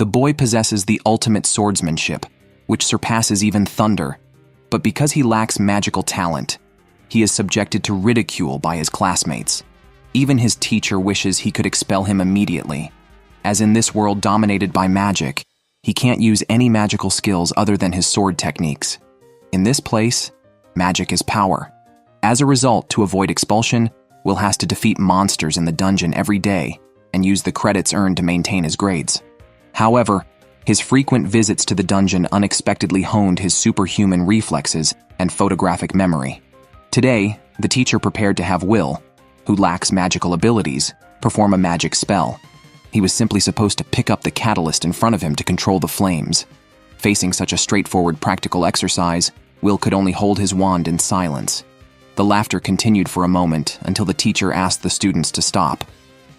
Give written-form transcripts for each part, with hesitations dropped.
The boy possesses the ultimate swordsmanship, which surpasses even thunder, but because he lacks magical talent, he is subjected to ridicule by his classmates. Even his teacher wishes he could expel him immediately, as in this world dominated by magic, he can't use any magical skills other than his sword techniques. In this place, magic is power. As a result, to avoid expulsion, Will has to defeat monsters in the dungeon every day and use the credits earned to maintain his grades. However, his frequent visits to the dungeon unexpectedly honed his superhuman reflexes and photographic memory. Today, the teacher prepared to have Will, who lacks magical abilities, perform a magic spell. He was simply supposed to pick up the catalyst in front of him to control the flames. Facing such a straightforward practical exercise, Will could only hold his wand in silence. The laughter continued for a moment until the teacher asked the students to stop.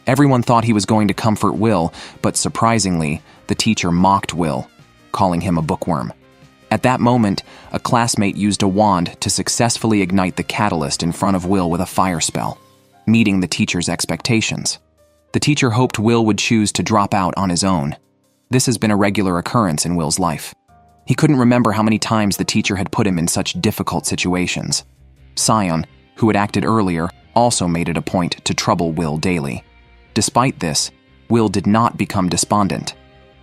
Everyone thought he was going to comfort Will, but surprisingly, the teacher mocked Will, calling him a bookworm. At that moment, a classmate used a wand to successfully ignite the catalyst in front of Will with a fire spell, meeting the teacher's expectations. The teacher hoped Will would choose to drop out on his own. This has been a regular occurrence in Will's life. He couldn't remember how many times the teacher had put him in such difficult situations. Sion, who had acted earlier, also made it a point to trouble Will daily. Despite this, Will did not become despondent.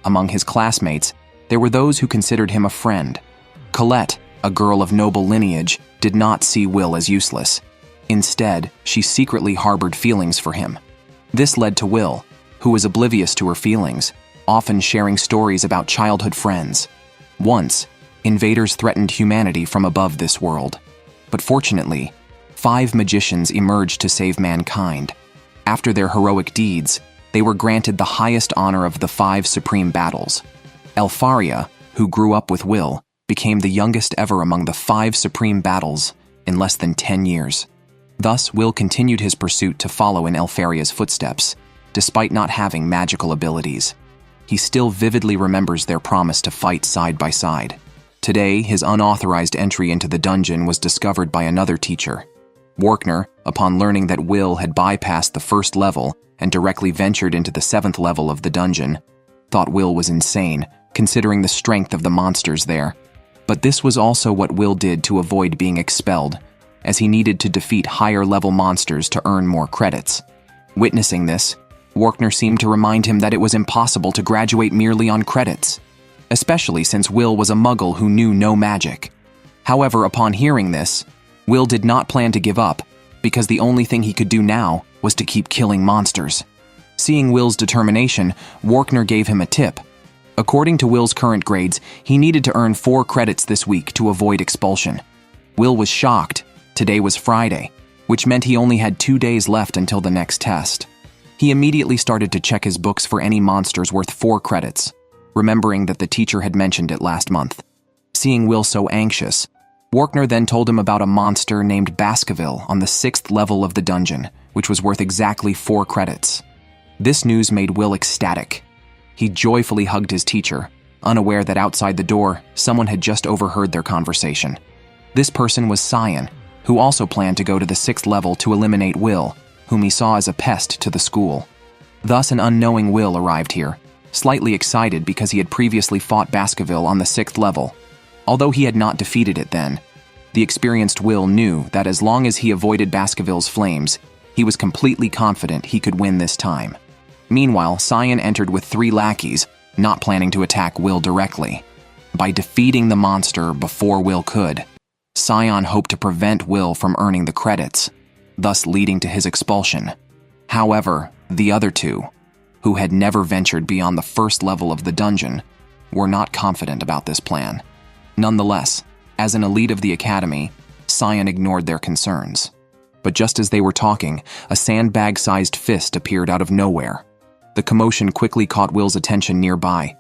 Among his classmates, there were those who considered him a friend. Colette, a girl of noble lineage, did not see Will as useless. Instead, she secretly harbored feelings for him. This led to Will, who was oblivious to her feelings, often sharing stories about childhood friends. Once, invaders threatened humanity from above this world. But fortunately, 5 magicians emerged to save mankind. After their heroic deeds, they were granted the highest honor of the 5 supreme battles. Elfaria, who grew up with Will, became the youngest ever among the 5 supreme battles in less than 10 years. Thus, Will continued his pursuit to follow in Elfaria's footsteps, despite not having magical abilities. He still vividly remembers their promise to fight side by side. Today, his unauthorized entry into the dungeon was discovered by another teacher. Warkner, upon learning that Will had bypassed the first level and directly ventured into the 7th level of the dungeon, thought Will was insane, considering the strength of the monsters there. But this was also what Will did to avoid being expelled, as he needed to defeat higher-level monsters to earn more credits. Witnessing this, Warkner seemed to remind him that it was impossible to graduate merely on credits, especially since Will was a muggle who knew no magic. However, upon hearing this, Will did not plan to give up, because the only thing he could do now was to keep killing monsters. Seeing Will's determination, Warkner gave him a tip. According to Will's current grades, he needed to earn 4 credits this week to avoid expulsion. Will was shocked. Today was Friday, which meant he only had 2 days left until the next test. He immediately started to check his books for any monsters worth 4 credits, remembering that the teacher had mentioned it last month. Seeing Will so anxious, Warkner then told him about a monster named Baskerville on the 6th level of the dungeon, which was worth exactly 4 credits. This news made Will ecstatic. He joyfully hugged his teacher, unaware that outside the door, someone had just overheard their conversation. This person was Sion, who also planned to go to the 6th level to eliminate Will, whom he saw as a pest to the school. Thus, an unknowing Will arrived here, slightly excited because he had previously fought Baskerville on the 6th level. Although he had not defeated it then, the experienced Will knew that as long as he avoided Baskerville's flames, he was completely confident he could win this time. Meanwhile, Sion entered with 3 lackeys, not planning to attack Will directly. By defeating the monster before Will could, Sion hoped to prevent Will from earning the credits, thus leading to his expulsion. However, the other 2, who had never ventured beyond the 1st level of the dungeon, were not confident about this plan. Nonetheless, as an elite of the academy, Sion ignored their concerns. But just as they were talking, a sandbag-sized fist appeared out of nowhere. The commotion quickly caught Will's attention nearby.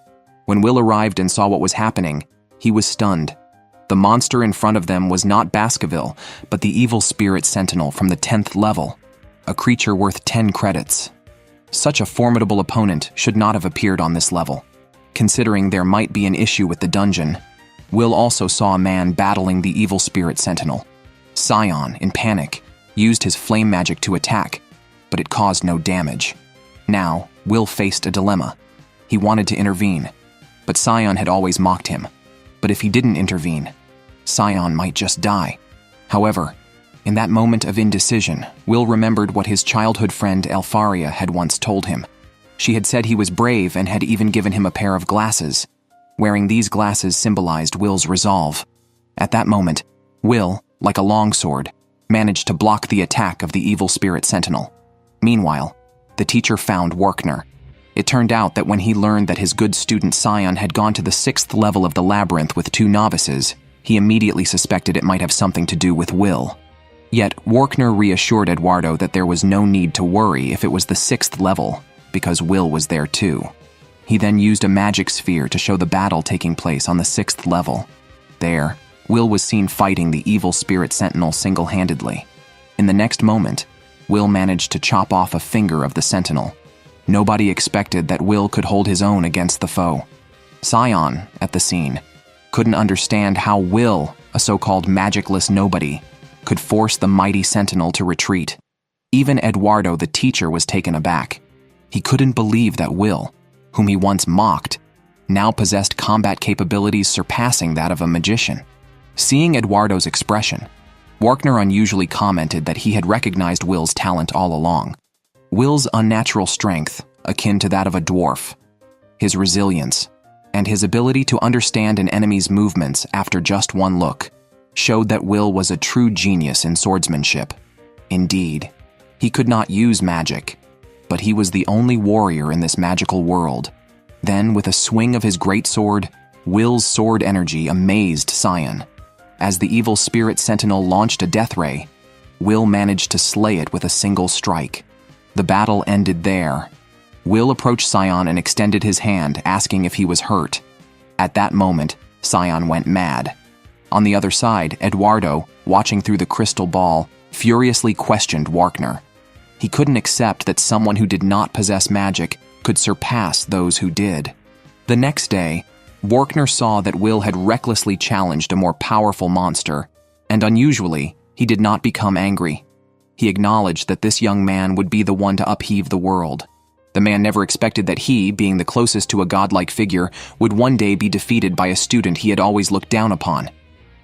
When Will arrived and saw what was happening, he was stunned. The monster in front of them was not Baskerville, but the evil spirit sentinel from the 10th level, a creature worth 10 credits. Such a formidable opponent should not have appeared on this level. Considering there might be an issue with the dungeon, Will also saw a man battling the evil spirit sentinel. Sion, in panic, used his flame magic to attack, but it caused no damage. Now, Will faced a dilemma. He wanted to intervene, but Scion had always mocked him. But if he didn't intervene, Scion might just die. However, in that moment of indecision, Will remembered what his childhood friend Alfaria had once told him. She had said he was brave and had even given him a pair of glasses. Wearing these glasses symbolized Will's resolve. At that moment, Will, like a longsword, managed to block the attack of the evil spirit sentinel. Meanwhile, the teacher found Workner. It turned out that when he learned that his good student Scion had gone to the 6th level of the labyrinth with 2 novices, he immediately suspected it might have something to do with Will. Yet, Workner reassured Eduardo that there was no need to worry if it was the 6th level, because Will was there too. He then used a magic sphere to show the battle taking place on the 6th level. There, Will was seen fighting the evil spirit sentinel single-handedly. In the next moment, Will managed to chop off a finger of the sentinel. Nobody expected that Will could hold his own against the foe. Scion, at the scene, couldn't understand how Will, a so-called magicless nobody, could force the mighty sentinel to retreat. Even Eduardo, the teacher, was taken aback. He couldn't believe that Will, whom he once mocked, now possessed combat capabilities surpassing that of a magician. Seeing Eduardo's expression, Workner unusually commented that he had recognized Will's talent all along. Will's unnatural strength, akin to that of a dwarf, his resilience, and his ability to understand an enemy's movements after just one look, showed that Will was a true genius in swordsmanship. Indeed, he could not use magic, but he was the only warrior in this magical world. Then, with a swing of his great sword, Will's sword energy amazed Scion. As the evil spirit sentinel launched a death ray, Will managed to slay it with a single strike. The battle ended there. Will approached Scion and extended his hand, asking if he was hurt. At that moment, Scion went mad. On the other side, Eduardo, watching through the crystal ball, furiously questioned Workner. He couldn't accept that someone who did not possess magic could surpass those who did. The next day, Workner saw that Will had recklessly challenged a more powerful monster, and unusually, he did not become angry. He acknowledged that this young man would be the one to upheave the world. The man never expected that he, being the closest to a godlike figure, would one day be defeated by a student he had always looked down upon.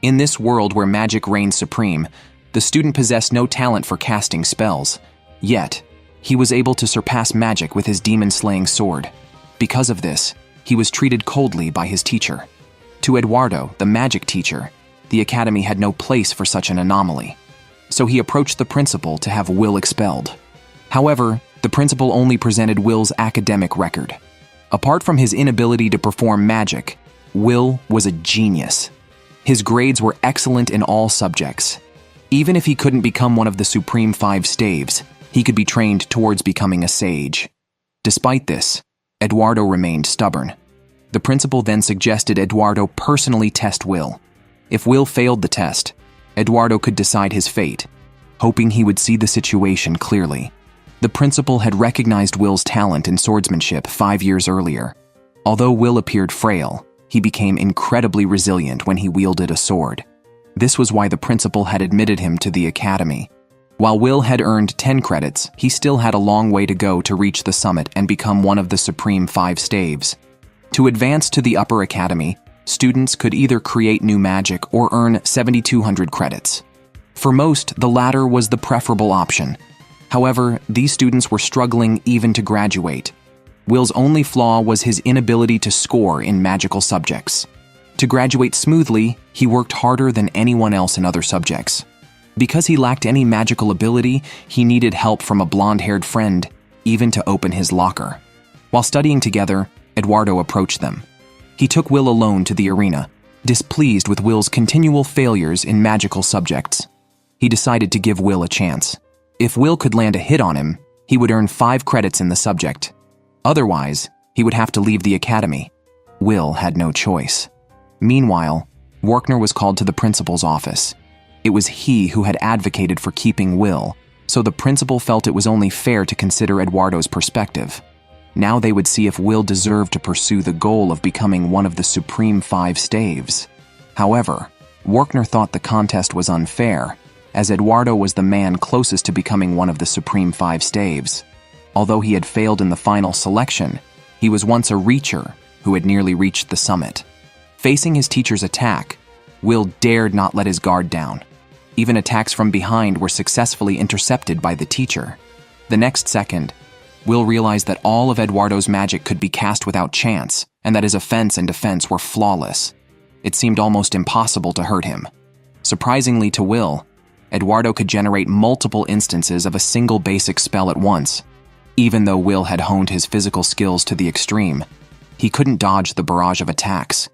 In this world where magic reigned supreme, the student possessed no talent for casting spells. Yet, he was able to surpass magic with his demon-slaying sword. Because of this, he was treated coldly by his teacher. To Eduardo, the magic teacher, the academy had no place for such an anomaly. So he approached the principal to have Will expelled. However, the principal only presented Will's academic record. Apart from his inability to perform magic, Will was a genius. His grades were excellent in all subjects. Even if he couldn't become one of the Supreme 5 staves, he could be trained towards becoming a sage. Despite this, Eduardo remained stubborn. The principal then suggested Eduardo personally test Will. If Will failed the test, Eduardo could decide his fate, hoping he would see the situation clearly. The principal had recognized Will's talent in swordsmanship 5 years earlier. Although Will appeared frail, he became incredibly resilient when he wielded a sword. This was why the principal had admitted him to the academy. While Will had earned 10 credits, he still had a long way to go to reach the summit and become one of the Supreme 5 staves. To advance to the upper academy, students could either create new magic or earn 7,200 credits. For most, the latter was the preferable option. However, these students were struggling even to graduate. Will's only flaw was his inability to score in magical subjects. To graduate smoothly, he worked harder than anyone else in other subjects. Because he lacked any magical ability, he needed help from a blonde-haired friend, even to open his locker. While studying together, Eduardo approached them. He took Will alone to the arena, displeased with Will's continual failures in magical subjects. He decided to give Will a chance. If Will could land a hit on him, he would earn 5 credits in the subject. Otherwise, he would have to leave the academy. Will had no choice. Meanwhile, Workner was called to the principal's office. It was he who had advocated for keeping Will, so the principal felt it was only fair to consider Eduardo's perspective. Now they would see if Will deserved to pursue the goal of becoming one of the Supreme 5 staves. However, Workner thought the contest was unfair, as Eduardo was the man closest to becoming one of the Supreme 5 staves. Although he had failed in the final selection, He was once a reacher who had nearly reached the summit. Facing his teacher's attack, Will dared not let his guard down. Even attacks from behind were successfully intercepted by the teacher. The next second, Will realized that all of Eduardo's magic could be cast without chance, and that his offense and defense were flawless. It seemed almost impossible to hurt him. Surprisingly to Will, Eduardo could generate multiple instances of a single basic spell at once. Even though Will had honed his physical skills to the extreme, he couldn't dodge the barrage of attacks.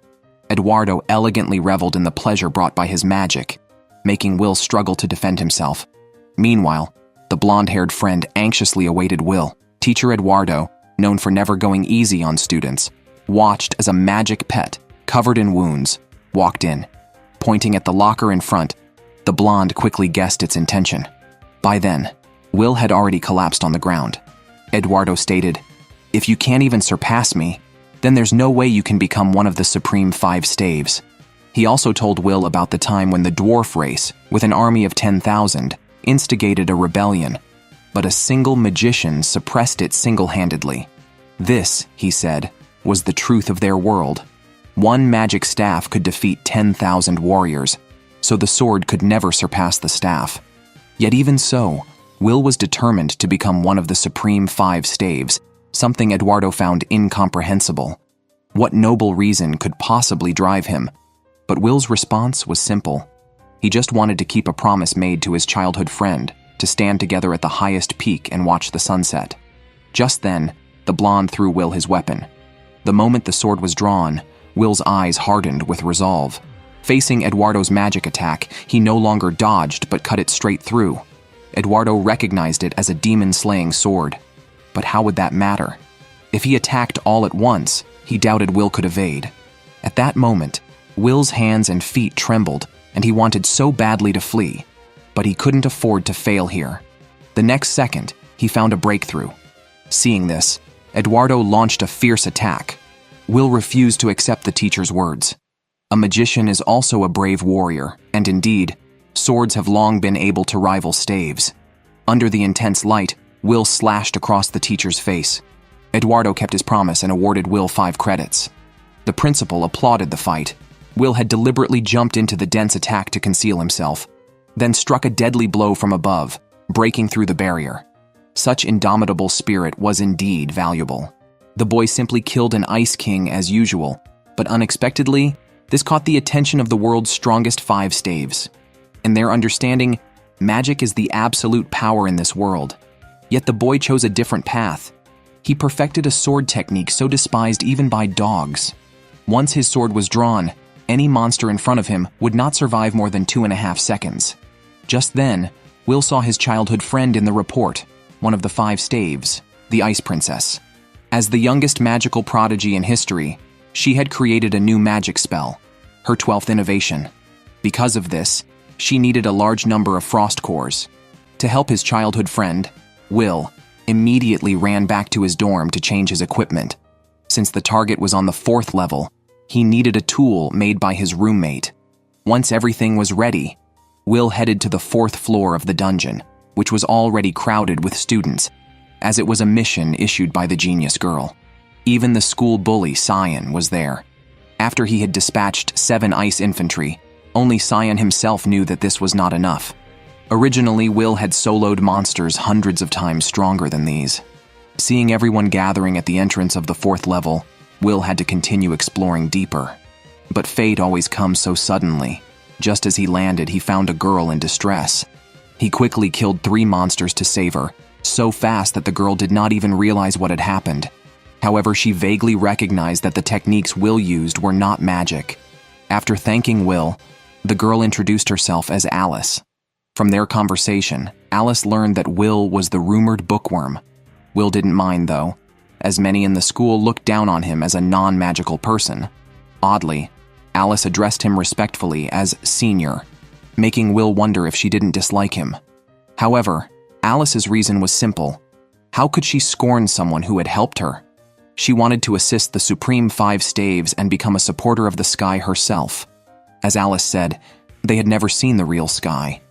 Eduardo elegantly reveled in the pleasure brought by his magic, making Will struggle to defend himself. Meanwhile, the blonde-haired friend anxiously awaited Will. Teacher Eduardo, known for never going easy on students, watched as a magic pet, covered in wounds, walked in. Pointing at the locker in front, the blonde quickly guessed its intention. By then, Will had already collapsed on the ground. Eduardo stated, "If you can't even surpass me, then there's no way you can become one of the Supreme 5 Staves." He also told Will about the time when the dwarf race, with an army of 10,000, instigated a rebellion, but a single magician suppressed it single-handedly. This, he said, was the truth of their world. One magic staff could defeat 10,000 warriors, so the sword could never surpass the staff. Yet even so, Will was determined to become one of the Supreme 5 Staves, something Eduardo found incomprehensible. What noble reason could possibly drive him? But Will's response was simple. He just wanted to keep a promise made to his childhood friend, to stand together at the highest peak and watch the sunset. Just then, the blonde threw Will his weapon. The moment the sword was drawn, Will's eyes hardened with resolve. Facing Eduardo's magic attack, he no longer dodged but cut it straight through. Eduardo recognized it as a demon-slaying sword. But how would that matter? If he attacked all at once, he doubted Will could evade. At that moment, Will's hands and feet trembled, and he wanted so badly to flee. But he couldn't afford to fail here. The next second, he found a breakthrough. Seeing this, Eduardo launched a fierce attack. Will refused to accept the teacher's words. A magician is also a brave warrior, and indeed, swords have long been able to rival staves. Under the intense light, Will slashed across the teacher's face. Eduardo kept his promise and awarded Will 5 credits. The principal applauded the fight. Will had deliberately jumped into the dense attack to conceal himself, then struck a deadly blow from above, breaking through the barrier. Such indomitable spirit was indeed valuable. The boy simply killed an Ice King as usual, but unexpectedly, this caught the attention of the world's strongest 5 staves. In their understanding, magic is the absolute power in this world. Yet the boy chose a different path. He perfected a sword technique so despised even by dogs. Once his sword was drawn, any monster in front of him would not survive more than 2.5 seconds. Just then, Will saw his childhood friend in the report, one of the 5 staves, the Ice Princess. As the youngest magical prodigy in history, she had created a new magic spell, her 12th innovation. Because of this, she needed a large number of frost cores. To help his childhood friend, Will immediately ran back to his dorm to change his equipment. Since the target was on the 4th level, he needed a tool made by his roommate. Once everything was ready, Will headed to the 4th floor of the dungeon, which was already crowded with students, as it was a mission issued by the genius girl. Even the school bully, Cyan, was there. After he had dispatched 7 ice infantry, only Cyan himself knew that this was not enough. Originally, Will had soloed monsters hundreds of times stronger than these. Seeing everyone gathering at the entrance of the 4th level, Will had to continue exploring deeper. But fate always comes so suddenly. Just as he landed, he found a girl in distress. He quickly killed 3 monsters to save her, so fast that the girl did not even realize what had happened. However, she vaguely recognized that the techniques Will used were not magic. After thanking Will, the girl introduced herself as Alice. From their conversation, Alice learned that Will was the rumored bookworm. Will didn't mind, though, as many in the school looked down on him as a non-magical person. Oddly, Alice addressed him respectfully as senior, making Will wonder if she didn't dislike him. However, Alice's reason was simple. How could she scorn someone who had helped her? She wanted to assist the Supreme 5 Staves and become a supporter of the sky herself. As Alice said, they had never seen the real sky.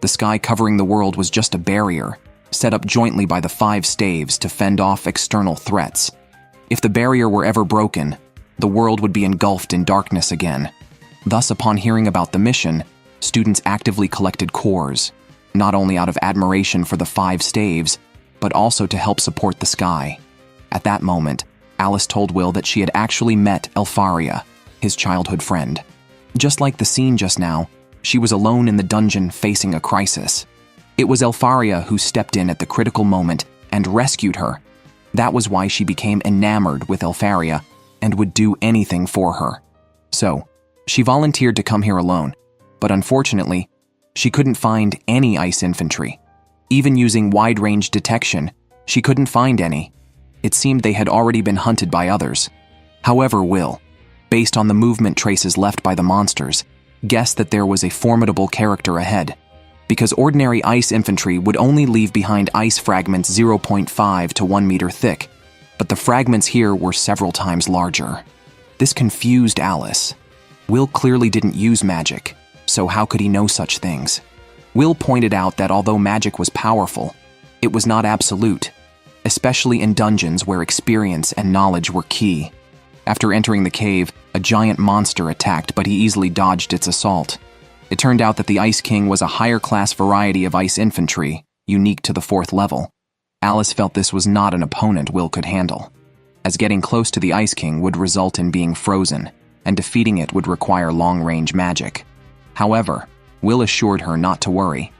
The sky covering the world was just a barrier, set up jointly by the 5 Staves to fend off external threats. If the barrier were ever broken, the world would be engulfed in darkness again. Thus, upon hearing about the mission, students actively collected cores, not only out of admiration for the 5 staves, but also to help support the sky. At that moment, Alice told Will that she had actually met Elfaria, his childhood friend. Just like the scene just now, she was alone in the dungeon facing a crisis. It was Elfaria who stepped in at the critical moment and rescued her. That was why she became enamored with Elfaria and would do anything for her. So, she volunteered to come here alone, but unfortunately, she couldn't find any ice infantry. Even using wide-range detection, she couldn't find any. It seemed they had already been hunted by others. However, Will, based on the movement traces left by the monsters, guessed that there was a formidable character ahead, because ordinary ice infantry would only leave behind ice fragments 0.5 to 1 meter thick, but the fragments here were several times larger. This confused Alice. Will clearly didn't use magic, so how could he know such things? Will pointed out that although magic was powerful, it was not absolute, especially in dungeons where experience and knowledge were key. After entering the cave, a giant monster attacked, but he easily dodged its assault. It turned out that the Ice King was a higher-class variety of ice infantry, unique to the 4th level. Alice felt this was not an opponent Will could handle, as getting close to the Ice King would result in being frozen, and defeating it would require long-range magic. However, Will assured her not to worry,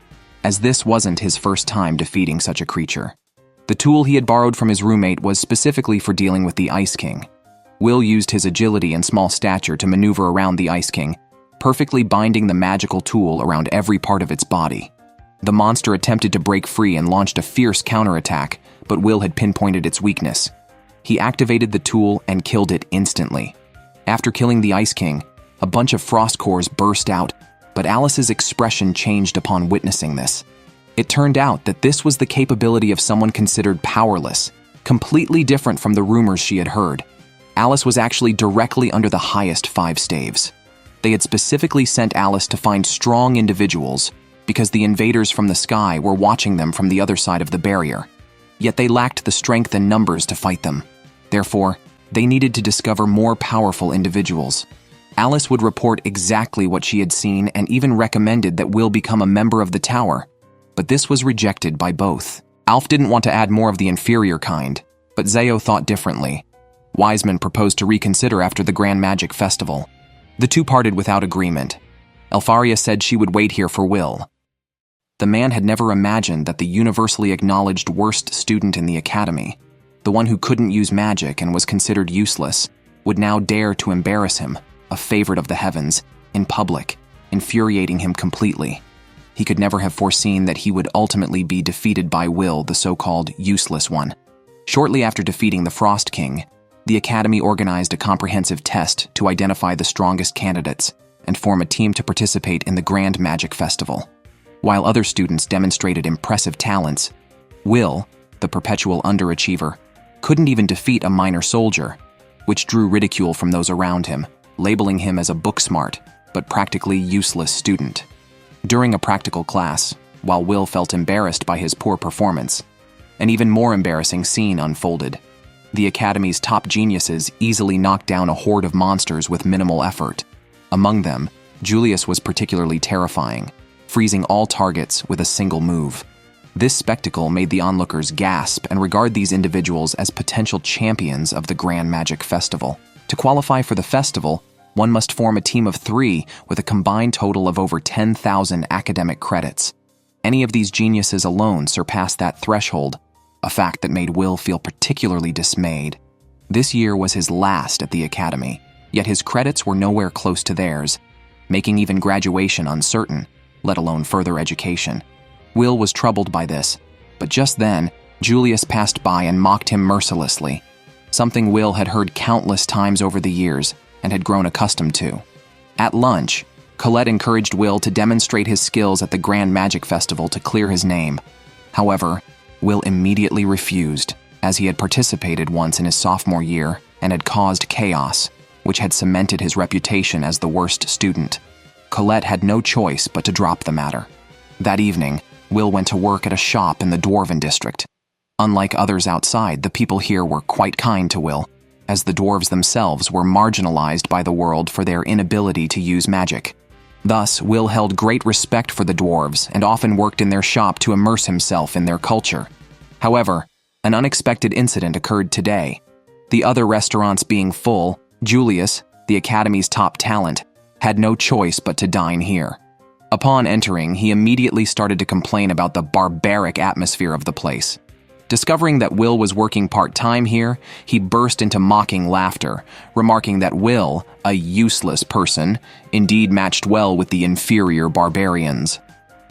as this wasn't his first time defeating such a creature. The tool he had borrowed from his roommate was specifically for dealing with the Ice King. Will used his agility and small stature to maneuver around the Ice King, perfectly binding the magical tool around every part of its body. The monster attempted to break free and launched a fierce counterattack, but Will had pinpointed its weakness. He activated the tool and killed it instantly. After killing the Ice King, a bunch of frost cores burst out, but Alice's expression changed upon witnessing this. It turned out that this was the capability of someone considered powerless, completely different from the rumors she had heard. Alice was actually directly under the highest 5 staves. They had specifically sent Alice to find strong individuals because the invaders from the sky were watching them from the other side of the barrier. Yet they lacked the strength and numbers to fight them. Therefore, they needed to discover more powerful individuals. Alice would report exactly what she had seen and even recommended that Will become a member of the tower, but this was rejected by both. Alf didn't want to add more of the inferior kind, but Zeo thought differently. Wiseman proposed to reconsider after the Grand Magic Festival. The two parted without agreement. Elfaria said she would wait here for Will. The man had never imagined that the universally acknowledged worst student in the academy, the one who couldn't use magic and was considered useless, would now dare to embarrass him, a favorite of the heavens, in public, infuriating him completely. He could never have foreseen that he would ultimately be defeated by Will, the so-called useless one. Shortly after defeating the Frost King, the Academy organized a comprehensive test to identify the strongest candidates and form a team to participate in the Grand Magic Festival. While other students demonstrated impressive talents, Will, the perpetual underachiever, couldn't even defeat a minor soldier, which drew ridicule from those around him, labeling him as a book-smart but practically useless student. During a practical class, while Will felt embarrassed by his poor performance, an even more embarrassing scene unfolded. The Academy's top geniuses easily knocked down a horde of monsters with minimal effort. Among them, Julius was particularly terrifying, freezing all targets with a single move. This spectacle made the onlookers gasp and regard these individuals as potential champions of the Grand Magic Festival. To qualify for the festival, one must form a team of 3 with a combined total of over 10,000 academic credits. Any of these geniuses alone surpassed that threshold, a fact that made Will feel particularly dismayed. This year was his last at the Academy, yet his credits were nowhere close to theirs, making even graduation uncertain, let alone further education. Will was troubled by this, but just then, Julius passed by and mocked him mercilessly, something Will had heard countless times over the years and had grown accustomed to. At lunch, Colette encouraged Will to demonstrate his skills at the Grand Magic Festival to clear his name. However, Will immediately refused, as he had participated once in his sophomore year and had caused chaos, which had cemented his reputation as the worst student. Colette had no choice but to drop the matter. That evening, Will went to work at a shop in the Dwarven district. Unlike others outside, the people here were quite kind to Will, as the dwarves themselves were marginalized by the world for their inability to use magic. Thus, Will held great respect for the dwarves and often worked in their shop to immerse himself in their culture. However, an unexpected incident occurred today. The other restaurants being full, Julius, the Academy's top talent, had no choice but to dine here. Upon entering, he immediately started to complain about the barbaric atmosphere of the place. Discovering that Will was working part-time here, he burst into mocking laughter, remarking that Will, a useless person, indeed matched well with the inferior barbarians.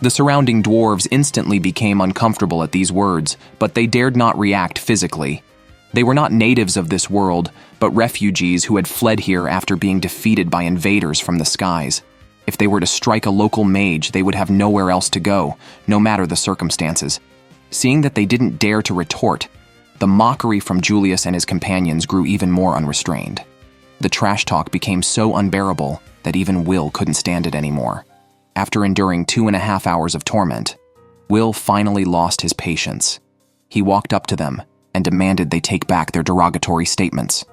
The surrounding dwarves instantly became uncomfortable at these words, but they dared not react physically. They were not natives of this world, but refugees who had fled here after being defeated by invaders from the skies. If they were to strike a local mage, they would have nowhere else to go, no matter the circumstances. Seeing that they didn't dare to retort, the mockery from Julius and his companions grew even more unrestrained. The trash talk became so unbearable that even Will couldn't stand it anymore. After enduring 2.5 hours of torment, Will finally lost his patience. He walked up to them and demanded they take back their derogatory statements.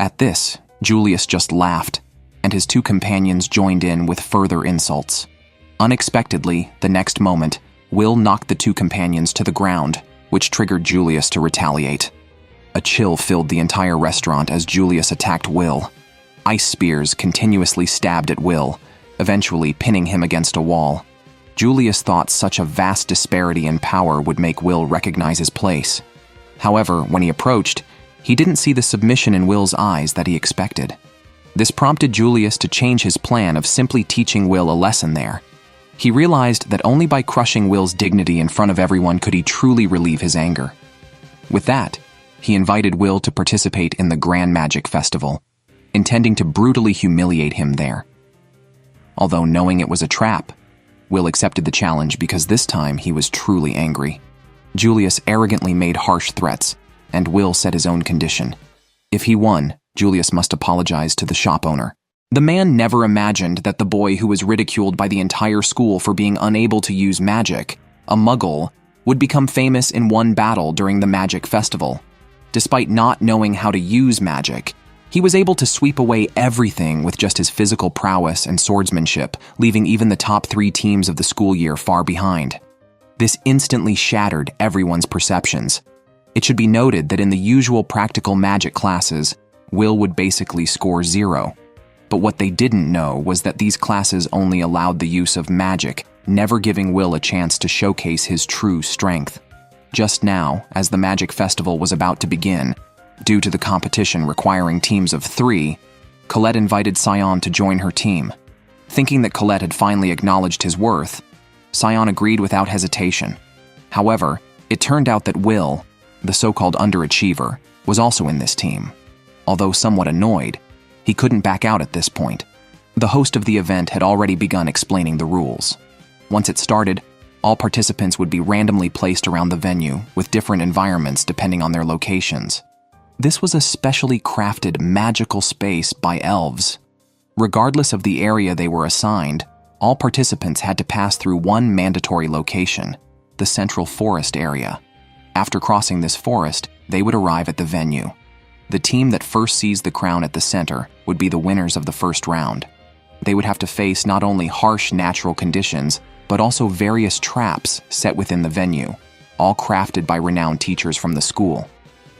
At this, Julius just laughed, and his two companions joined in with further insults. Unexpectedly, the next moment, Will knocked the two companions to the ground, which triggered Julius to retaliate. A chill filled the entire restaurant as Julius attacked Will. Ice spears continuously stabbed at Will, eventually pinning him against a wall. Julius thought such a vast disparity in power would make Will recognize his place. However, when he approached, he didn't see the submission in Will's eyes that he expected. This prompted Julius to change his plan of simply teaching Will a lesson there. He realized that only by crushing Will's dignity in front of everyone could he truly relieve his anger. With that, he invited Will to participate in the Grand Magic Festival, intending to brutally humiliate him there. Although knowing it was a trap, Will accepted the challenge because this time he was truly angry. Julius arrogantly made harsh threats, and Will set his own condition. If he won, Julius must apologize to the shop owner. The man never imagined that the boy who was ridiculed by the entire school for being unable to use magic, a muggle, would become famous in one battle during the magic festival. Despite not knowing how to use magic, he was able to sweep away everything with just his physical prowess and swordsmanship, leaving even the top 3 teams of the school year far behind. This instantly shattered everyone's perceptions. It should be noted that in the usual practical magic classes, Will would basically score 0. But what they didn't know was that these classes only allowed the use of magic, never giving Will a chance to showcase his true strength. Just now, as the Magic Festival was about to begin, due to the competition requiring teams of 3, Colette invited Sion to join her team. Thinking that Colette had finally acknowledged his worth, Sion agreed without hesitation. However, it turned out that Will, the so-called underachiever, was also in this team. Although somewhat annoyed, he couldn't back out at this point. The host of the event had already begun explaining the rules. Once it started, all participants would be randomly placed around the venue with different environments depending on their locations. This was a specially crafted magical space by elves. Regardless of the area they were assigned, all participants had to pass through one mandatory location, the Central Forest area. After crossing this forest, they would arrive at the venue. The team that first seized the crown at the center would be the winners of the first round. They would have to face not only harsh natural conditions, but also various traps set within the venue, all crafted by renowned teachers from the school.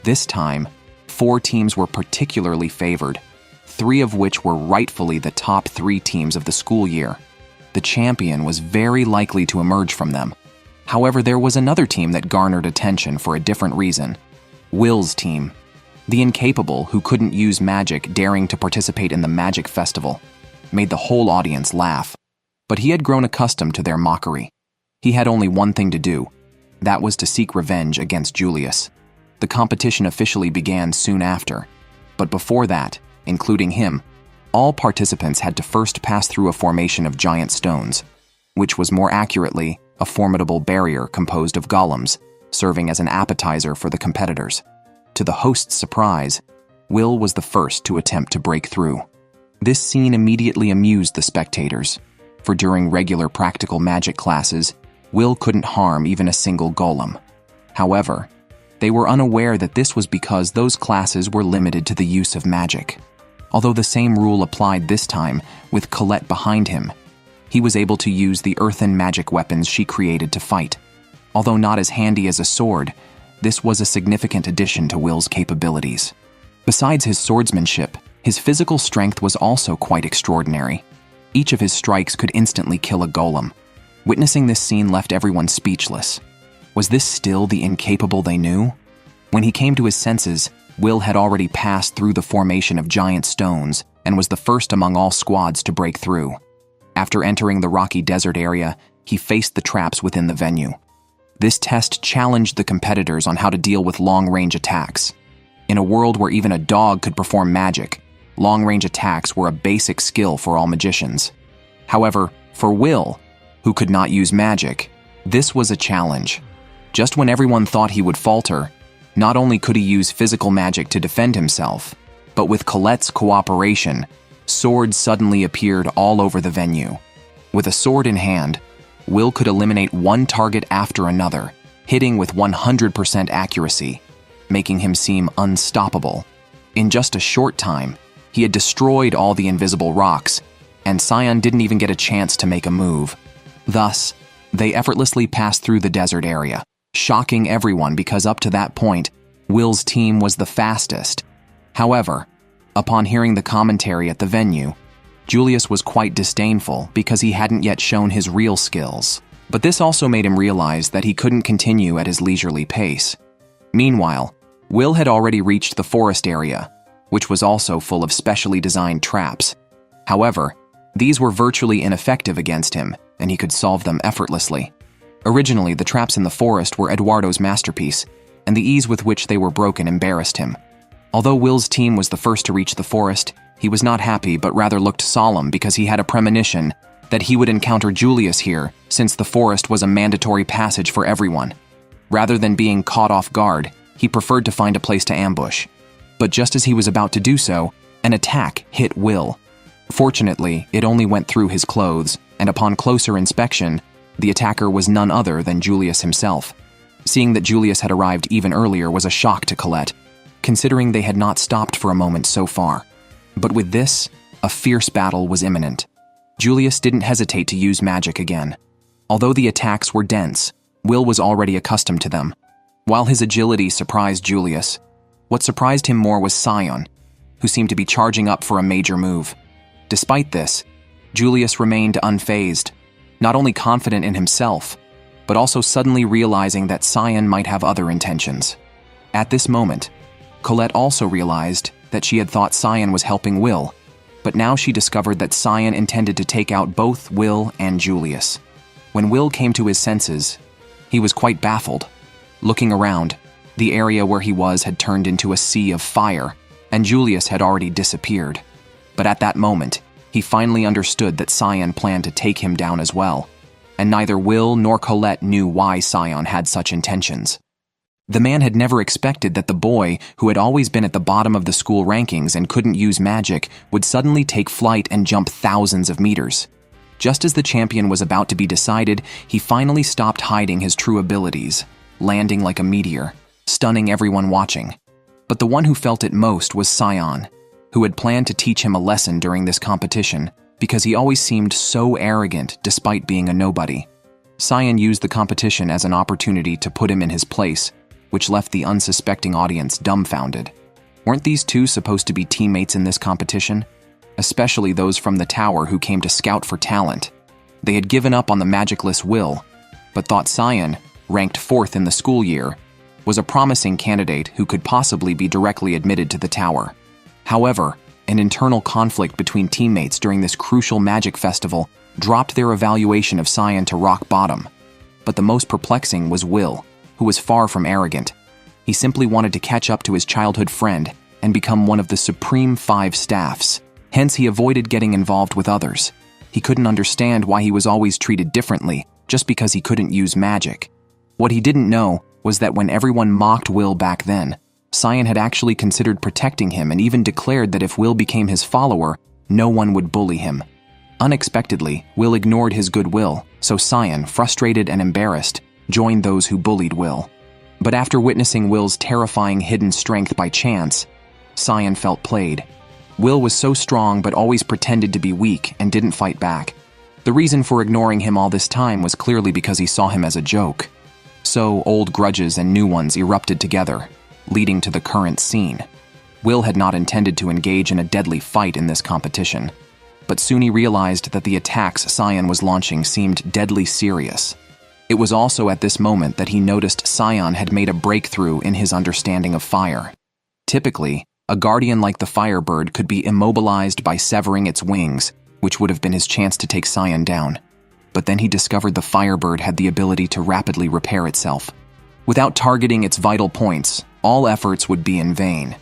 This time, 4 teams were particularly favored, 3 of which were rightfully the top 3 teams of the school year. The champion was very likely to emerge from them. However, there was another team that garnered attention for a different reason. Will's team. The incapable who couldn't use magic daring to participate in the Magic Festival made the whole audience laugh, but he had grown accustomed to their mockery. He had only one thing to do. That was to seek revenge against Julius. The competition officially began soon after, but before that, including him, all participants had to first pass through a formation of giant stones, which was more accurately a formidable barrier composed of golems, serving as an appetizer for the competitors. To the host's surprise, Will was the first to attempt to break through. This scene immediately amused the spectators, for during regular practical magic classes, Will couldn't harm even a single golem. However, They were unaware that this was because those classes were limited to the use of magic. Although the same rule applied this time, with Colette behind him, he was able to use the earthen magic weapons she created to fight. Although not as handy as a sword, this was a significant addition to Will's capabilities. Besides his swordsmanship, his physical strength was also quite extraordinary. Each of his strikes could instantly kill a golem. Witnessing this scene left everyone speechless. Was this still the incapable they knew? When he came to his senses, Will had already passed through the formation of giant stones and was the first among all squads to break through. After entering the rocky desert area, he faced the traps within the venue. This test challenged the competitors on how to deal with long-range attacks. In a world where even a dog could perform magic, long-range attacks were a basic skill for all magicians. However, for Will, who could not use magic, this was a challenge. Just when everyone thought he would falter, not only could he use physical magic to defend himself, but with Colette's cooperation, swords suddenly appeared all over the venue. With a sword in hand, Will could eliminate one target after another, hitting with 100% accuracy, making him seem unstoppable. In just a short time, he had destroyed all the invisible rocks, and Sion didn't even get a chance to make a move. Thus, they effortlessly passed through the desert area, shocking everyone because up to that point, Will's team was the fastest. However, upon hearing the commentary at the venue, Julius was quite disdainful because he hadn't yet shown his real skills. But this also made him realize that he couldn't continue at his leisurely pace. Meanwhile, Will had already reached the forest area, which was also full of specially designed traps. However, these were virtually ineffective against him, and he could solve them effortlessly. Originally, the traps in the forest were Eduardo's masterpiece, and the ease with which they were broken embarrassed him. Although Will's team was the first to reach the forest, he was not happy but rather looked solemn because he had a premonition that he would encounter Julius here, since the forest was a mandatory passage for everyone. Rather than being caught off guard, he preferred to find a place to ambush. But just as he was about to do so, an attack hit Will. Fortunately, it only went through his clothes, and upon closer inspection, the attacker was none other than Julius himself. Seeing that Julius had arrived even earlier was a shock to Colette, considering they had not stopped for a moment so far. But with this, a fierce battle was imminent. Julius didn't hesitate to use magic again. Although the attacks were dense, Will was already accustomed to them. While his agility surprised Julius, what surprised him more was Sion, who seemed to be charging up for a major move. Despite this, Julius remained unfazed, not only confident in himself, but also suddenly realizing that Sion might have other intentions. At this moment, Colette also realized that she had thought Sion was helping Will, but now she discovered that Sion intended to take out both Will and Julius. When Will came to his senses, he was quite baffled. Looking around, the area where he was had turned into a sea of fire, and Julius had already disappeared. But at that moment, he finally understood that Sion planned to take him down as well, and neither Will nor Colette knew why Sion had such intentions. The man had never expected that the boy, who had always been at the bottom of the school rankings and couldn't use magic, would suddenly take flight and jump thousands of meters. Just as the champion was about to be decided, he finally stopped hiding his true abilities, landing like a meteor, stunning everyone watching. But the one who felt it most was Sion, who had planned to teach him a lesson during this competition because he always seemed so arrogant despite being a nobody. Sion used the competition as an opportunity to put him in his place, which left the unsuspecting audience dumbfounded. Weren't these two supposed to be teammates in this competition? Especially those from the tower who came to scout for talent. They had given up on the magicless Will, but thought Sion, ranked 4th in the school year, was a promising candidate who could possibly be directly admitted to the tower. However, an internal conflict between teammates during this crucial magic festival dropped their evaluation of Sion to rock bottom. But the most perplexing was Will, who was far from arrogant. He simply wanted to catch up to his childhood friend and become one of the Supreme 5 staffs. Hence, he avoided getting involved with others. He couldn't understand why he was always treated differently just because he couldn't use magic. What he didn't know was that when everyone mocked Will back then, Sion had actually considered protecting him and even declared that if Will became his follower, no one would bully him. Unexpectedly, Will ignored his goodwill, so Sion, frustrated and embarrassed, joined those who bullied Will. But after witnessing Will's terrifying hidden strength by chance, Cyan felt played. Will was so strong but always pretended to be weak and didn't fight back. The reason for ignoring him all this time was clearly because he saw him as a joke. So old grudges and new ones erupted together, leading to the current scene. Will had not intended to engage in a deadly fight in this competition, but soon he realized that the attacks Cyan was launching seemed deadly serious. It was also at this moment that he noticed Cyan had made a breakthrough in his understanding of fire. Typically, a guardian like the Firebird could be immobilized by severing its wings, which would have been his chance to take Cyan down. But then he discovered the Firebird had the ability to rapidly repair itself. Without targeting its vital points, all efforts would be in vain.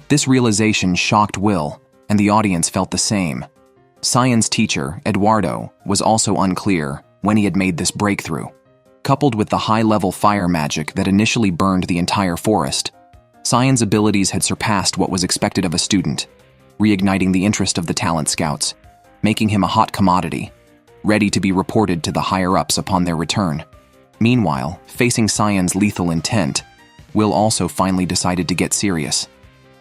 This realization shocked Will, and the audience felt the same. Cyan's teacher, Eduardo, was also unclear when he had made this breakthrough. Coupled with the high-level fire magic that initially burned the entire forest, Cyan's abilities had surpassed what was expected of a student, reigniting the interest of the talent scouts, making him a hot commodity, ready to be reported to the higher-ups upon their return. Meanwhile, facing Cyan's lethal intent, Will also finally decided to get serious.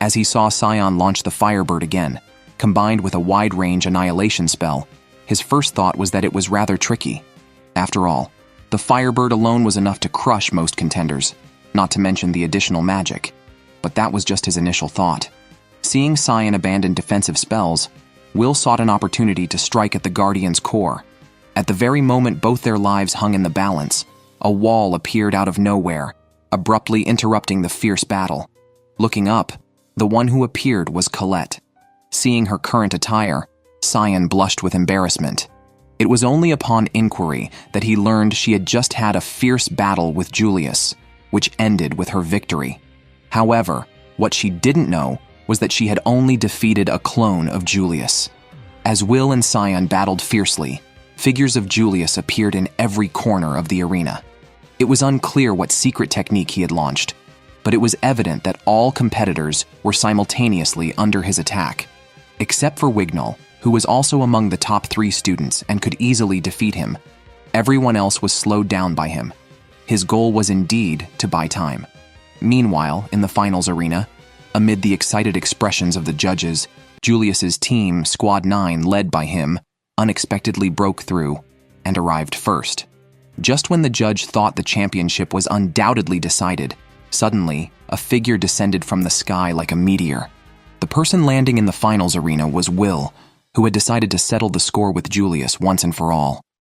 As he saw Cyan launch the Firebird again, combined with a wide-range annihilation spell, his first thought was that it was rather tricky. After all, the Firebird alone was enough to crush most contenders, not to mention the additional magic. But that was just his initial thought. Seeing Cyan abandon defensive spells, Will sought an opportunity to strike at the Guardian's core. At the very moment both their lives hung in the balance, a wall appeared out of nowhere, abruptly interrupting the fierce battle. Looking up, the one who appeared was Colette. Seeing her current attire, Cyan blushed with embarrassment. It was only upon inquiry that he learned she had just had a fierce battle with Julius, which ended with her victory. However, what she didn't know was that she had only defeated a clone of Julius. As Will and Cyan battled fiercely, figures of Julius appeared in every corner of the arena. It was unclear what secret technique he had launched, but it was evident that all competitors were simultaneously under his attack. Except for Wignall, who was also among the top 3 students and could easily defeat him, everyone else was slowed down by him. His goal was indeed to buy time. Meanwhile, in the finals arena, amid the excited expressions of the judges, Julius's team, Squad 9, led by him, unexpectedly broke through and arrived first. Just when the judge thought the championship was undoubtedly decided, suddenly, a figure descended from the sky like a meteor. The person landing in the finals arena was Will, who had decided to settle the score with Julius once and for all.